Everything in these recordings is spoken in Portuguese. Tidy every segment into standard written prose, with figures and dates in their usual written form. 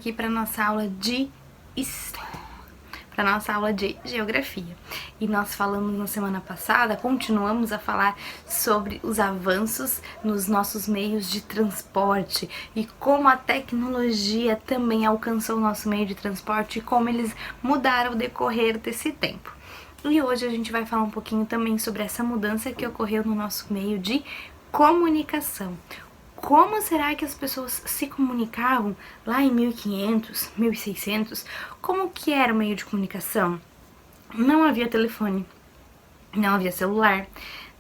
aqui para nossa aula de geografia. E nós falamos na semana passada, continuamos a falar sobre os avanços nos nossos meios de transporte e como a tecnologia também alcançou o nosso meio de transporte e como eles mudaram o decorrer desse tempo. E hoje a gente vai falar um pouquinho também sobre essa mudança que ocorreu no nosso meio de comunicação. Como será que as pessoas se comunicavam lá em 1500, 1600? Como que era o meio de comunicação? Não havia telefone, não havia celular,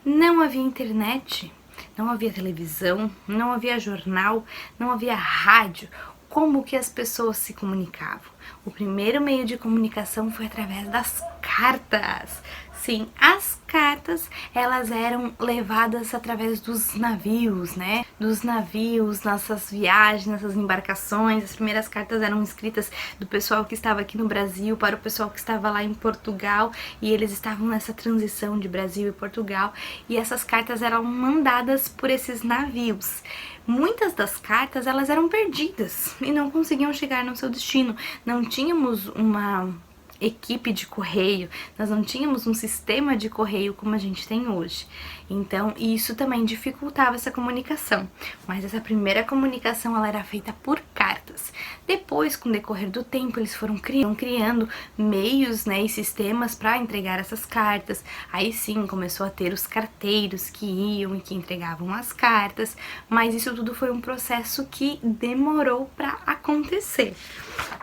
não havia internet, não havia televisão, não havia jornal, não havia rádio. Como que as pessoas se comunicavam? O primeiro meio de comunicação foi através das cartas. Sim, as cartas, elas eram levadas através dos navios, né? Dos navios, nessas viagens, nessas embarcações. As primeiras cartas eram escritas do pessoal que estava aqui no Brasil para o pessoal que estava lá em Portugal, e eles estavam nessa transição de Brasil e Portugal, e essas cartas eram mandadas por esses navios. Muitas das cartas, elas eram perdidas e não conseguiam chegar no seu destino. Não tínhamos uma equipe de correio, nós não tínhamos um sistema de correio como a gente tem hoje. Então, isso também dificultava essa comunicação. Mas essa primeira comunicação, ela era feita por cartas. Depois, com o decorrer do tempo, eles foram criando meios, né, e sistemas para entregar essas cartas. Aí sim, começou a ter os carteiros que iam e que entregavam as cartas. Mas isso tudo foi um processo que demorou para acontecer.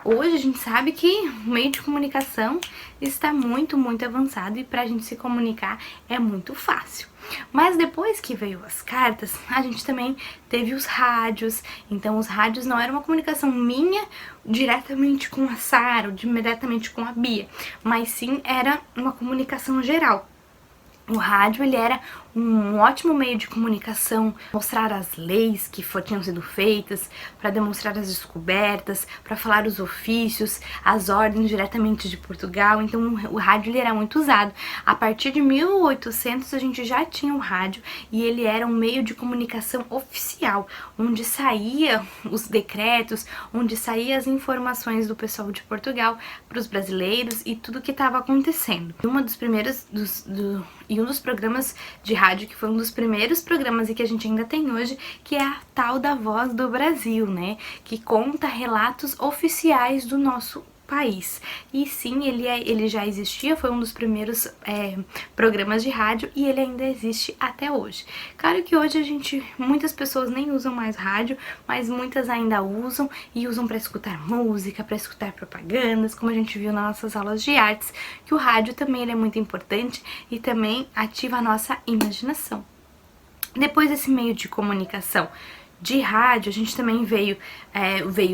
Hoje a gente sabe que o meio de comunicação está muito avançado e para a gente se comunicar é muito fácil. Mas depois que veio as cartas, a gente também teve os rádios. Então os rádios não era uma comunicação minha diretamente com a Sara ou diretamente com a Bia, mas sim era uma comunicação geral. O rádio, ele era um ótimo meio de comunicação, mostrar as leis que tinham sido feitas, para demonstrar as descobertas, para falar os ofícios, as ordens diretamente de Portugal. Então o rádio, ele era muito usado. A partir de 1800 a gente já tinha o rádio e ele era um meio de comunicação oficial, onde saía os decretos, onde saía as informações do pessoal de Portugal para os brasileiros e tudo que estava acontecendo. Um dos programas de rádio, que foi um dos primeiros programas e que a gente ainda tem hoje, que é a tal da Voz do Brasil, né? Que conta relatos oficiais do nosso país. E sim, ele já existia, foi um dos primeiros programas de rádio e ele ainda existe até hoje. Claro que hoje muitas pessoas nem usam mais rádio, mas muitas ainda usam e usam para escutar música, para escutar propagandas, como a gente viu nas nossas aulas de artes, que o rádio também ele é muito importante e também ativa a nossa imaginação. Depois desse meio de comunicação de rádio, a gente também veio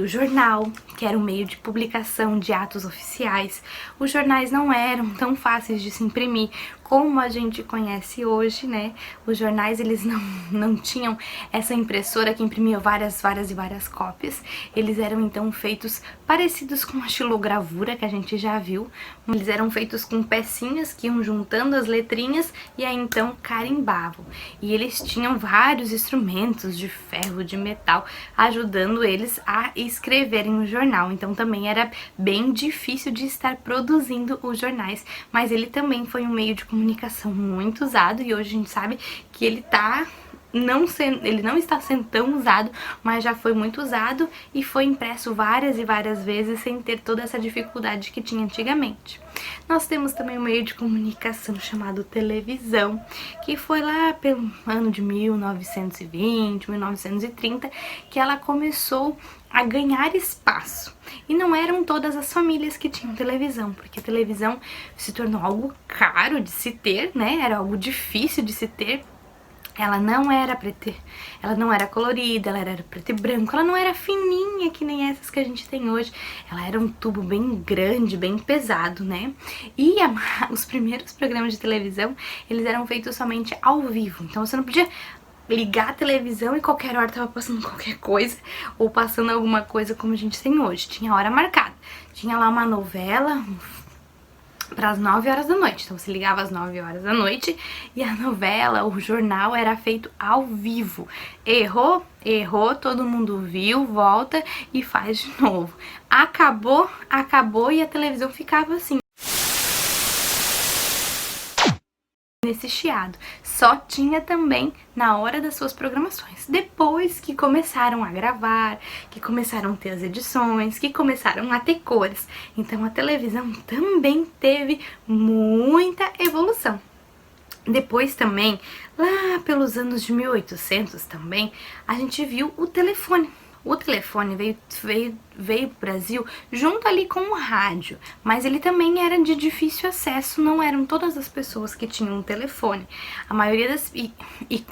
o jornal, que era um meio de publicação de atos oficiais. Os jornais não eram tão fáceis de se imprimir como a gente conhece hoje, né? Os jornais, eles não tinham essa impressora que imprimia várias cópias. Eles eram então feitos parecidos com a xilogravura que a gente já viu. Eles eram feitos com pecinhas que iam juntando as letrinhas e aí então carimbavam. E eles tinham vários instrumentos de ferro, de metal, ajudando eles a escreverem o jornal. Então também era bem difícil de estar produzindo os jornais, mas ele também foi um meio de comunicação muito usado e hoje a gente sabe que ele não está sendo tão usado, mas já foi muito usado e foi impresso várias vezes sem ter toda essa dificuldade que tinha antigamente. Nós temos também um meio de comunicação chamado televisão, que foi lá pelo ano de 1920, 1930, que ela começou a ganhar espaço. E não eram todas as famílias que tinham televisão, porque a televisão se tornou algo caro de se ter, né? Era algo difícil de se ter. Ela não era ela não era colorida, ela era preto e branco, ela não era fininha que nem essas que a gente tem hoje. Ela era um tubo bem grande, bem pesado, né? E os primeiros programas de televisão, eles eram feitos somente ao vivo. Então você não podia ligar a televisão e qualquer hora tava passando qualquer coisa ou passando alguma coisa como a gente tem hoje. Tinha hora marcada. Tinha lá uma novela, para as 9 horas da noite. Então você ligava às 9 horas da noite e a novela, o jornal era feito ao vivo. Errou, errou, todo mundo viu, volta e faz de novo. Acabou, acabou e a televisão ficava assim, nesse chiado. Só tinha também na hora das suas programações. Depois que começaram a gravar, que começaram a ter as edições, que começaram a ter cores. Então a televisão também teve muita evolução. Depois também, lá pelos anos de 1800 também, a gente viu o telefone. O telefone veio pro Brasil junto ali com o rádio, mas ele também era de difícil acesso, não eram todas as pessoas que tinham um telefone. A maioria das... E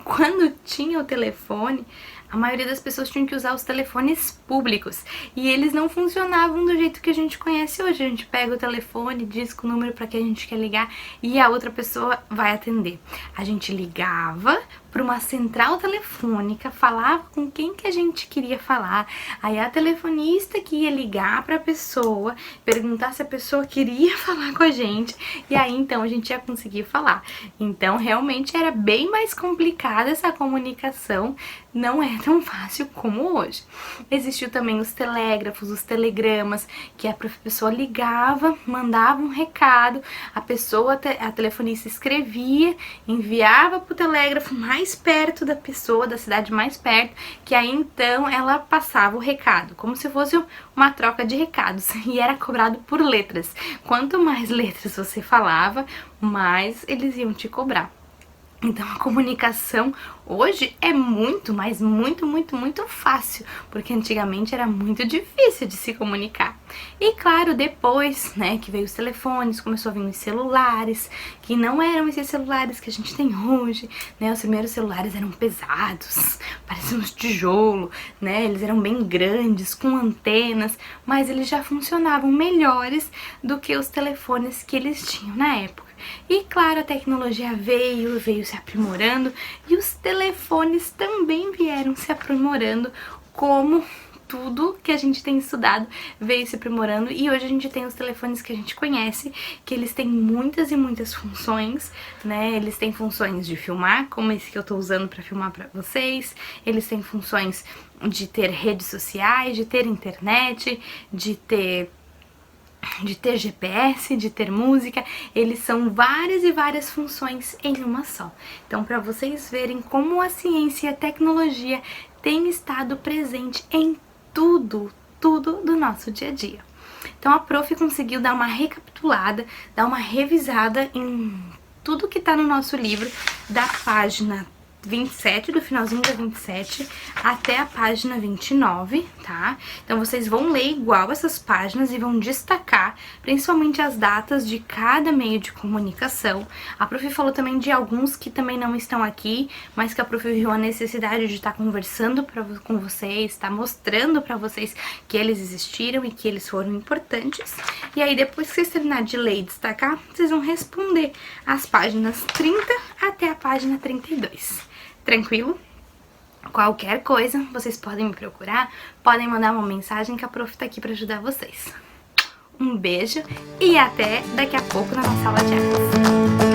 quando tinha o telefone, a maioria das pessoas tinham que usar os telefones públicos e eles não funcionavam do jeito que a gente conhece hoje. A gente pega o telefone, diz o número para que a gente quer ligar e a outra pessoa vai atender. A gente ligava para uma central telefônica, falava com quem que a gente queria falar, aí a telefonista que ia ligar para a pessoa, perguntar se a pessoa queria falar com a gente, e aí então a gente ia conseguir falar. Então realmente era bem mais complicada essa comunicação, não é tão fácil como hoje. Existiu também os telégrafos, os telegramas, que a pessoa ligava, mandava um recado, a telefonista escrevia, enviava para o telégrafo mais perto da pessoa, da cidade mais perto, que aí então ela passava o recado, como se fosse uma troca de recados, e era cobrado por letras. Quanto mais letras você falava, mais eles iam te cobrar. Então a comunicação hoje é muito, mas muito fácil, porque antigamente era muito difícil de se comunicar. E claro, depois, né, que veio os telefones, começou a vir os celulares, que não eram esses celulares que a gente tem hoje, né, os primeiros celulares eram pesados, pareciam uns tijolo, né, eles eram bem grandes, com antenas, mas eles já funcionavam melhores do que os telefones que eles tinham na época. E claro, a tecnologia veio se aprimorando e os telefones também vieram se aprimorando, como tudo que a gente tem estudado veio se aprimorando, e hoje a gente tem os telefones que a gente conhece, que eles têm muitas e muitas funções, né? Eles têm funções de filmar, como esse que eu tô usando para filmar para vocês, eles têm funções de ter redes sociais, de ter internet, de ter GPS, de ter música. Eles são várias e várias funções em uma só. Então, para vocês verem como a ciência e a tecnologia têm estado presente em tudo do nosso dia a dia. Então a prof conseguiu dar uma recapitulada, dar uma revisada em tudo que tá no nosso livro, da página 27, do finalzinho da 27 até a página 29, tá? Então vocês vão ler igual essas páginas e vão destacar principalmente as datas de cada meio de comunicação. A prof falou também de alguns que também não estão aqui, mas que a prof viu a necessidade de estar conversando com vocês, tá mostrando pra vocês que eles existiram e que eles foram importantes. E aí depois que vocês terminarem de ler e destacar, vocês vão responder as páginas 30 até a página 32. Tranquilo? Qualquer coisa, vocês podem me procurar, podem mandar uma mensagem que a prof tá aqui pra ajudar vocês. Um beijo e até daqui a pouco na nossa sala de aulas.